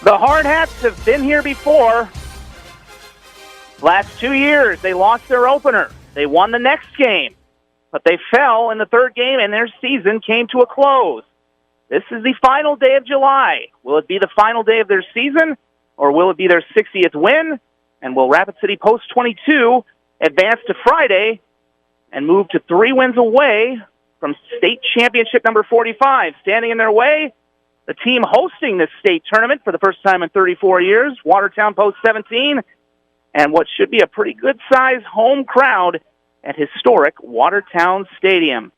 The Hard Hats have been here before. Last 2 years, they lost their opener. They won the next game, but they fell in the third game, and their season came to a close. This is the final day of July. Will it be the final day of their season, or will it be their 60th win? And will Rapid City Post 22 advance to Friday and move to 3 wins away from state championship number 45? Standing in their way, the team hosting this state tournament for the first time in 34 years, Watertown Post 17, and what should be a pretty good-sized home crowd at historic Watertown Stadium.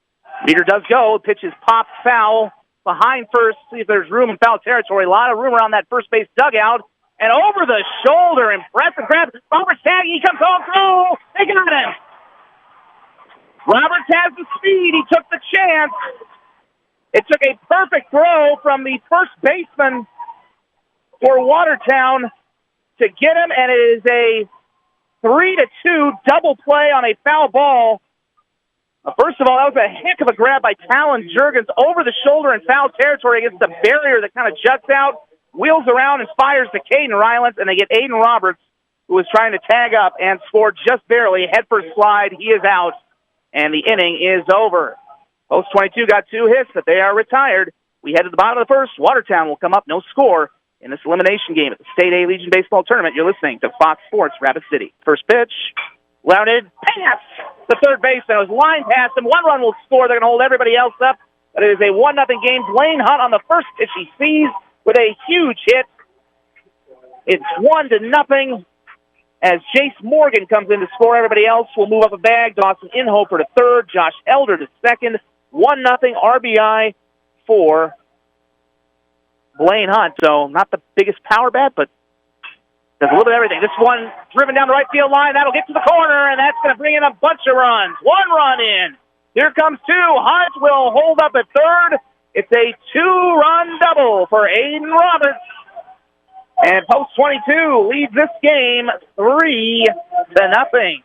Meter does go. Pitch is popped foul behind first. See if there's room in foul territory. A lot of room around that first base dugout. And over the shoulder, impressive grab. Robert Staggy comes home through. They got him. Roberts has the speed. He took the chance. It took a perfect throw from the first baseman for Watertown to get him, and it is a 3-2 double play on a foul ball. First of all, that was a heck of a grab by Talon Juergens over the shoulder in foul territory against the barrier that kind of juts out, wheels around and fires to Caden Rylance, and they get Aiden Roberts, who was trying to tag up and scored just barely. Head first slide, he is out, and the inning is over. Post 22 got 2 hits, but they are retired. We head to the bottom of the first. Watertown will come up, no score, in this elimination game at the State A Legion Baseball Tournament. You're listening to Fox Sports Rapid City. First pitch, grounded, pass to third base. That was line past him. 1 run will score. They're going to hold everybody else up. But it is a 1-0 game. Blaine Hunt on the first pitch he sees with a huge hit. It's 1-0 as Jace Morgan comes in to score. Everybody else will move up a bag. Dawson Inhofer to third. Josh Elder to second. 1-0 RBI for Blaine Hunt. So not the biggest power bat, but does a little bit of everything. This one driven down the right field line. That'll get to the corner, and that's going to bring in a bunch of runs. 1 run in. Here comes 2. Hunt will hold up at third. It's a 2-run double for Aiden Roberts. And Post 22 leads this game 3-0.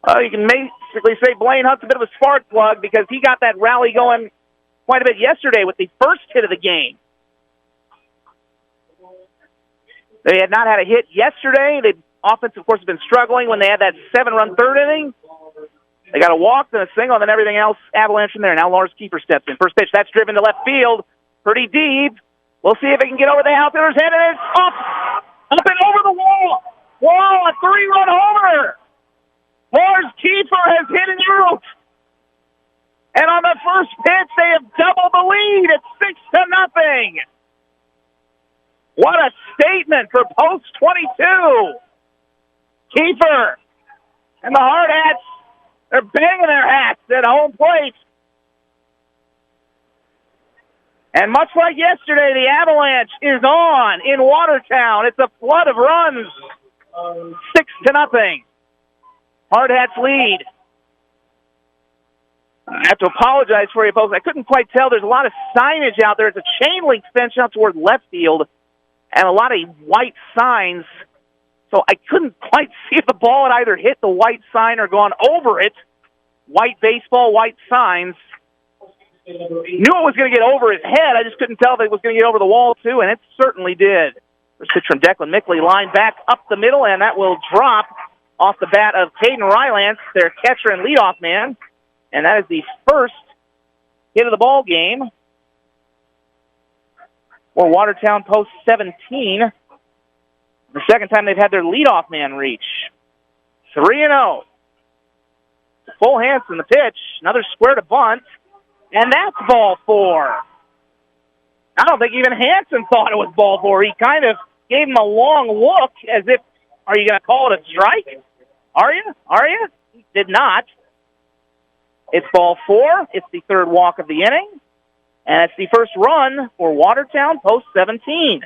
You can basically say Blaine Hunt's a bit of a spark plug because he got that rally going quite a bit yesterday with the first hit of the game. They had not had a hit yesterday. The offense, of course, has been struggling when they had that 7-run third inning. They got a walk, then a single, and then everything else avalanche from there. Now Lars Kiefer steps in. First pitch, that's driven to left field. Pretty deep. We'll see if it can get over the outfielder's head, and it's up and over the wall. A 3-run homer. Lars Kiefer has hit it out. And on the first pitch, they have doubled the lead. It's 6-0. What a statement for Post 22. Kiefer and the Hard Hats, they're banging their hats at home plate. And much like yesterday, the avalanche is on in Watertown. It's a flood of runs. 6-0. Hard Hats lead. I have to apologize for you, folks. I couldn't quite tell. There's a lot of signage out there. It's a chain link fence out toward left field and a lot of white signs. So I couldn't quite see if the ball had either hit the white sign or gone over it. White baseball, white signs. Knew it was going to get over his head. I just couldn't tell if it was going to get over the wall, too, and it certainly did. First pitch from Declan Mickley, line back up the middle, and that will drop off the bat of Caden Rylance, their catcher and leadoff man. And that is the first hit of the ball game for Watertown Post 17. The second time they've had their leadoff man reach. 3-0. Full Hanson, the pitch. Another square to bunt. And that's ball 4. I don't think even Hanson thought it was ball 4. He kind of gave him a long look as if, are you going to call it a strike? Are you? He did not. It's ball 4. It's the third walk of the inning. And it's the first run for Watertown Post 17.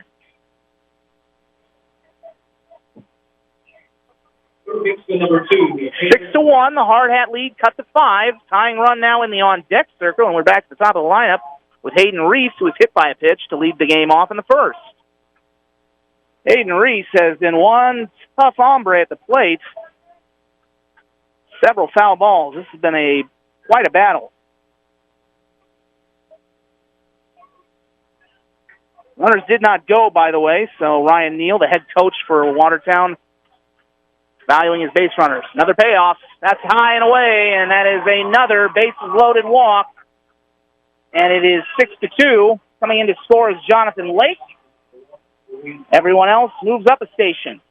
Number 2. 6-1, the Hard Hat lead cut to 5. Tying run now in the on-deck circle, and we're back to the top of the lineup with Hayden Reese, who was hit by a pitch to lead the game off in the first. Hayden Reese has been one tough hombre at the plate. Several foul balls. This has been quite a battle. Runners did not go, by the way, so Ryan Neal, the head coach for Watertown, valuing his base runners. Another payoff. That's high and away, and that is another bases-loaded walk. And it is 6-2. Coming in to score is Jonathan Lake. Everyone else moves up a station.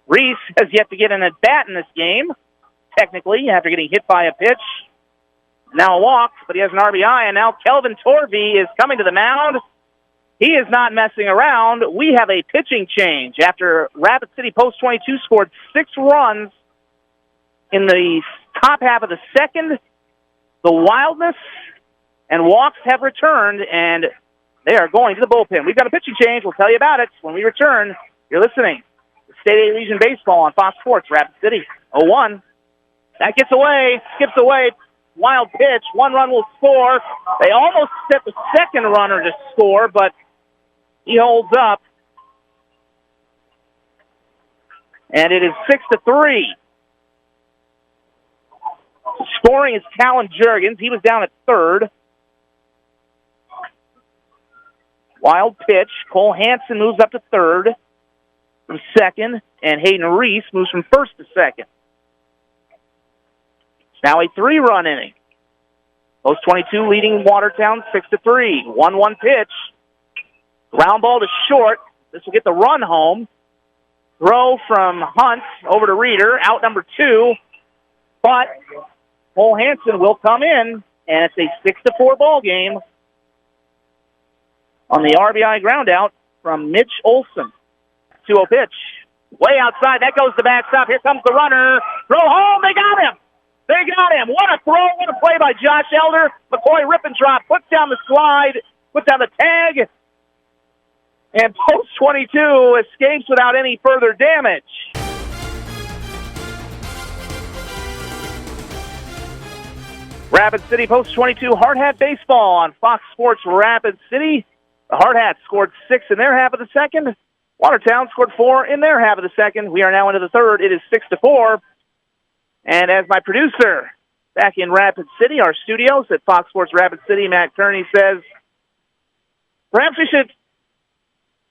Reese has yet to get an at-bat in this game, technically, after getting hit by a pitch. Now a walk, but he has an RBI, and now Kelvin Torvey is coming to the mound. He is not messing around. We have a pitching change after Rapid City Post 22 scored 6 runs in the top half of the second. The wildness and walks have returned, and they are going to the bullpen. We've got a pitching change. We'll tell you about it when we return. You're listening to State A Region Baseball on Fox Sports, Rapid City. 0-1. That gets away, skips away. Wild pitch. 1 run will score. They almost set the second runner to score, but he holds up. And it is 6-3. Scoring is Callan Jurgens. He was down at third. Wild pitch. Cole Hansen moves up to third from second, and Hayden Reese moves from first to second. It's now a 3-run inning. Post 22 leading Watertown 6-3. 1-1 pitch. Ground ball to short. This will get the run home. Throw from Hunt over to Reeder. Out number 2. But Cole Hansen will come in, and it's a 6-4 ball game on the RBI groundout from Mitch Olson. 2-0 pitch. Way outside. That goes to backstop. Here comes the runner. Throw home. They got him. They got him. What a throw. What a play by Josh Elder. McCoy Rippentrop puts down the slide, puts down the tag, and Post 22 escapes without any further damage. Rapid City Post 22 Hard Hat Baseball on Fox Sports Rapid City. The Hard Hats scored 6 in their half of the second. Watertown scored 4 in their half of the second. We are now into the third. It is 6-4. And as my producer back in Rapid City, our studios at Fox Sports Rapid City, Matt Kearney, says, perhaps we should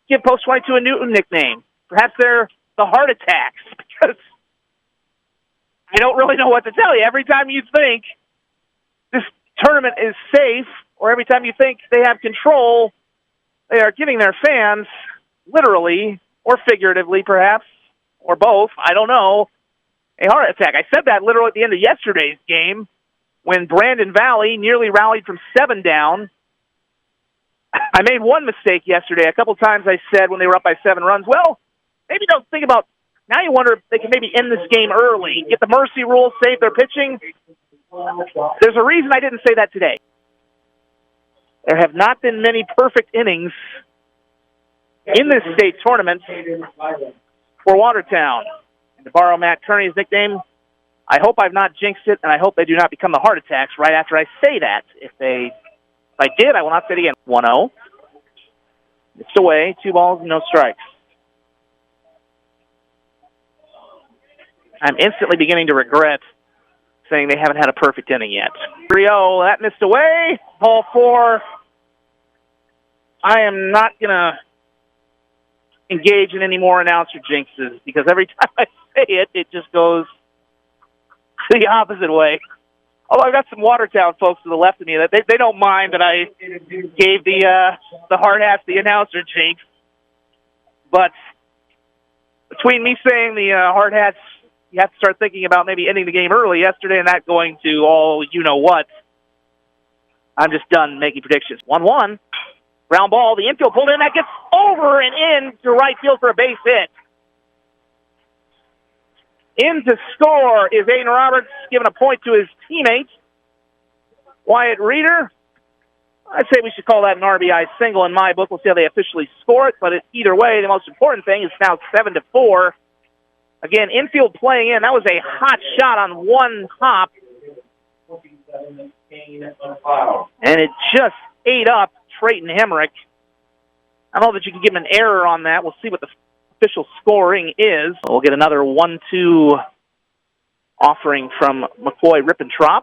give Post 22 a new nickname. Perhaps they're the Heart Attacks, because I don't really know what to tell you. Every time you think this tournament is safe, or every time you think they have control, they are giving their fans, literally or figuratively perhaps, or both, I don't know, a heart attack. I said that literally at the end of yesterday's game when Brandon Valley nearly rallied from 7 down. I made one mistake yesterday. A couple times I said when they were up by 7 runs, well, maybe don't think about, now you wonder if they can maybe end this game early, get the mercy rule, save their pitching. There's a reason I didn't say that today. There have not been many perfect innings in this state tournament for Watertown. And to borrow Matt Kearney's nickname, I hope I've not jinxed it, and I hope they do not become the Heart Attacks right after I say that. If I did, I will not say it again. 1-0. It's away. 2 balls and no strikes. I'm instantly beginning to regret saying they haven't had a perfect inning yet. 3-0. That missed away. Ball 4. I am not going to engage in any more announcer jinxes, because every time I say it, it just goes the opposite way. Although I've got some Watertown folks to the left of me that they don't mind that I gave the Hard Hats the announcer jinx. But between me saying the Hard Hats, you have to start thinking about maybe ending the game early yesterday and that going to all you-know-what, I'm just done making predictions. 1-1. Ground ball. The infield pulled in. That gets over and in to right field for a base hit. In to score is Aiden Roberts, giving a point to his teammate, Wyatt Reeder. I'd say we should call that an RBI single in my book. We'll see how they officially score it, but either way, the most important thing is now 7-4. Again, infield playing in. That was a hot shot on one hop. And it just ate up Trayton Hemrick. I don't know that you can give him an error on that. We'll see what the official scoring is. We'll get another 1-2 offering from McCoy Rippentrop.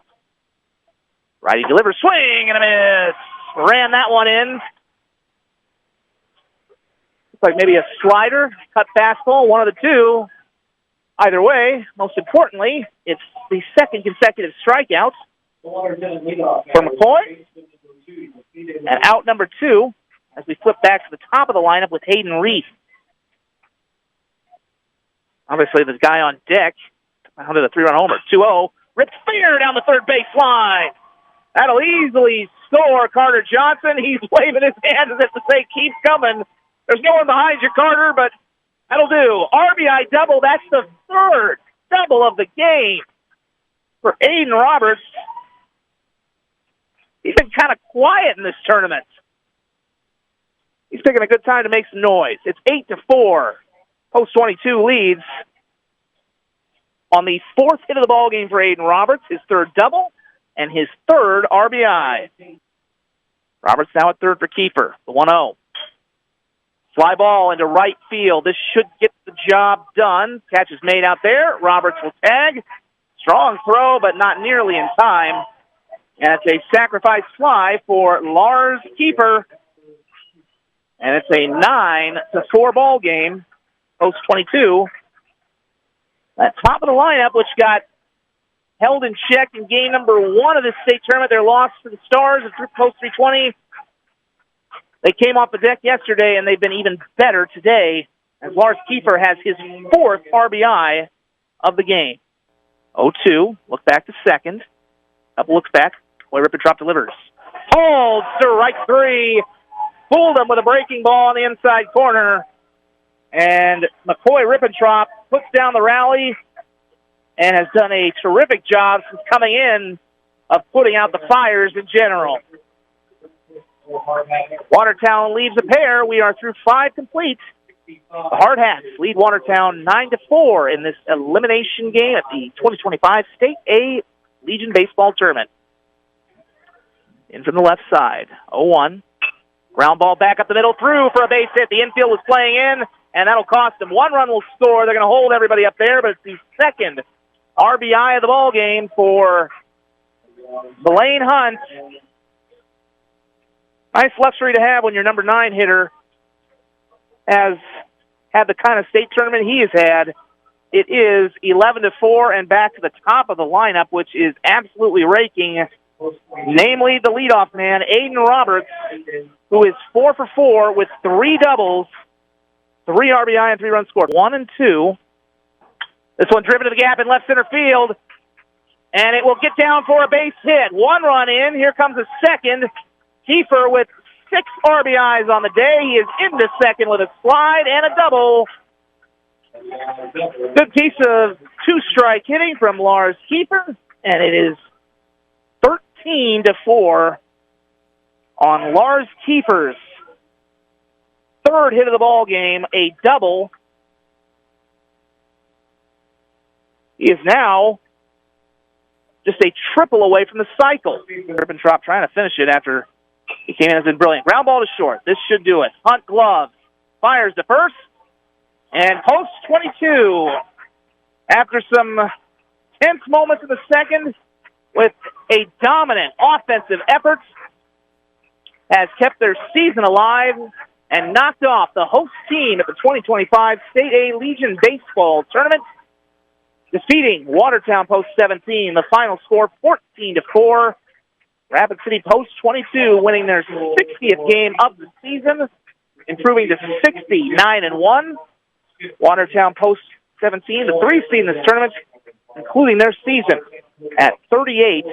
Righty delivers, swing and a miss. ran that one in. Looks like maybe a slider, cut fastball, one of the two. Either way, most importantly, it's the second consecutive strikeout for McCoy. And out number 2 as we flip back to the top of the lineup with Hayden Reese. Obviously, the guy on deck, under the 3-run homer, 2-0. Ripped fair down the third baseline. That'll easily score Carter Johnson. He's waving his hands as if to say, keep coming. There's no one behind you, Carter, but that'll do. RBI double. That's the third double of the game for Aiden Roberts. He's been kind of quiet in this tournament. He's picking a good time to make some noise. It's 8-4. Post 22 leads on the 4th hit of the ball game for Aiden Roberts, his third double and his third RBI. Roberts now at third for Kiefer, the 1-0. Fly ball into right field. This should get the job done. Catch is made out there. Roberts will tag. Strong throw, but not nearly in time. And it's a sacrifice fly for Lars Kiefer. And it's a 9-4 ball game. Post 22. At top of the lineup, which got held in check in game number 1 of this state tournament. Their loss to the Stars at post 320. They came off the deck yesterday, and they've been even better today as Lars Kiefer has his 4th RBI of the game. 0-2. Look back to second. Couple looks back. Boy, Rippentrop delivers. Holds strike 3. Fooled him with a breaking ball on the inside corner. And McCoy Rippentrop puts down the rally and has done a terrific job since coming in of putting out the fires in general. Watertown leaves a pair. We are through 5 complete. The Hard Hats lead Watertown 9-4 in this elimination game at the 2025 State A Legion Baseball Tournament. In from the left side, 0-1. Ground ball back up the middle, through for a base hit. The infield was playing in, and that'll cost them. 1 run will score. They're going to hold everybody up there, but it's the second RBI of the ball game for Blaine Hunt. Nice luxury to have when your number 9 hitter has had the kind of state tournament he has had. It is 11-4 and back to the top of the lineup, which is absolutely raking. Namely, the leadoff man, Aiden Roberts, who is 4 for 4 with 3 doubles, 3 RBI and 3 runs scored. 1 and 2. This one driven to the gap in left center field, and it will get down for a base hit. 1 run in. Here comes a second. Kiefer with 6 RBIs on the day. He is into second with a slide and a double. Good piece of 2-strike hitting from Lars Kiefer, and it is 13-4 on Lars Kiefer's third hit of the ball game, a double. He is now just a triple away from the cycle. Rippentrop trying to finish it after he came in and has been brilliant. Ground ball to short. This should do it. Hunt glove. Fires to first. And post 22. After some tense moments in the second, with a dominant offensive effort, has kept their season alive and knocked off the host team at the 2025 State A Legion Baseball Tournament, defeating Watertown Post 17. The final score, 14-4. Rapid City Post 22 winning their 60th game of the season, improving to 69-1. Watertown Post 17, the 3 seed in this tournament, including their season at 38-27.